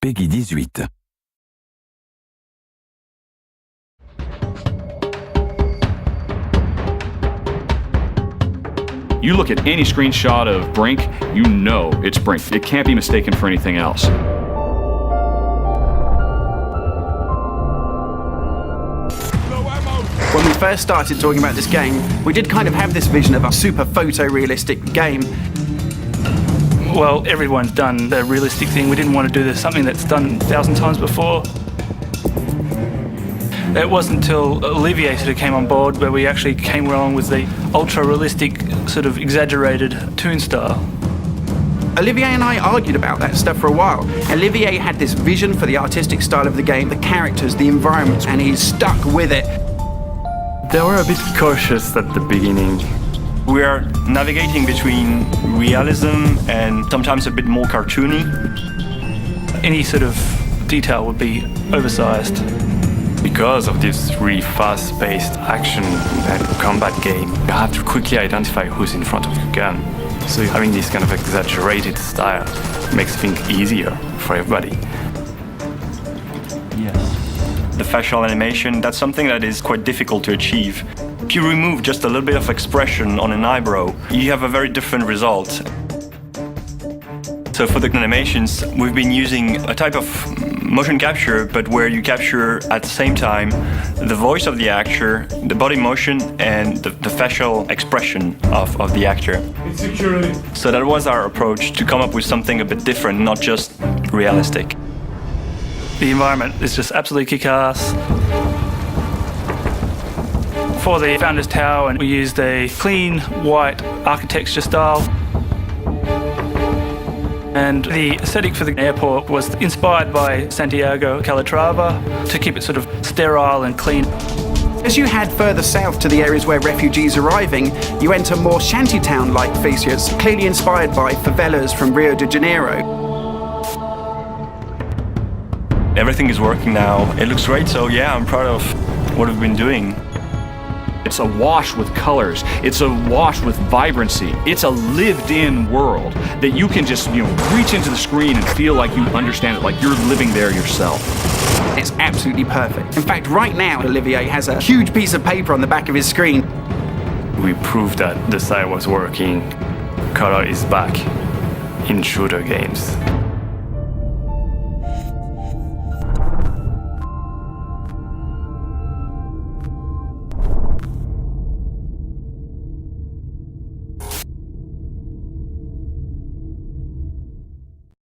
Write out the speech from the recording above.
Peggy 18. You look at any screenshot of Brink, you know it's Brink. It can't be mistaken for anything else. When we first started talking about this game, we did kind of have this vision of a super photorealistic game. Well, everyone's done the realistic thing. We didn't want to do this, something that's done 1,000 times before. It wasn't until Olivier sort of came on board where we actually came along with the ultra-realistic, sort of exaggerated toon style. Olivier and I argued about that stuff for a while. Olivier had this vision for the artistic style of the game, the characters, the environments, and he's stuck with it. They were a bit cautious at the beginning. We are navigating between realism and sometimes a bit more cartoony. Any sort of detail would be oversized. Because of this really fast-paced action and combat game, you have to quickly identify who's in front of your gun. So having this kind of exaggerated style makes things easier for everybody. The facial animation, that's something that is quite difficult to achieve. If you remove just a little bit of expression on an eyebrow, you have a very different result. So for the animations, we've been using a type of motion capture, but where you capture at the same time the voice of the actor, the body motion, and the facial expression of the actor. So that was our approach, to come up with something a bit different, not just realistic. The environment is just absolutely kick-ass. For the Founders Tower, and we used a clean white architecture style. And the aesthetic for the airport was inspired by Santiago Calatrava to keep it sort of sterile and clean. As you head further south to the areas where refugees are arriving, you enter more shantytown-like features, clearly inspired by favelas from Rio de Janeiro. Everything is working now. It looks great, so yeah, I'm proud of what we've been doing. It's awash with colors. It's awash with vibrancy. It's a lived-in world that you can just, reach into the screen and feel like you understand it, like you're living there yourself. It's absolutely perfect. In fact, right now, Olivier has a huge piece of paper on the back of his screen. We proved that the style was working. Color is back in shooter games.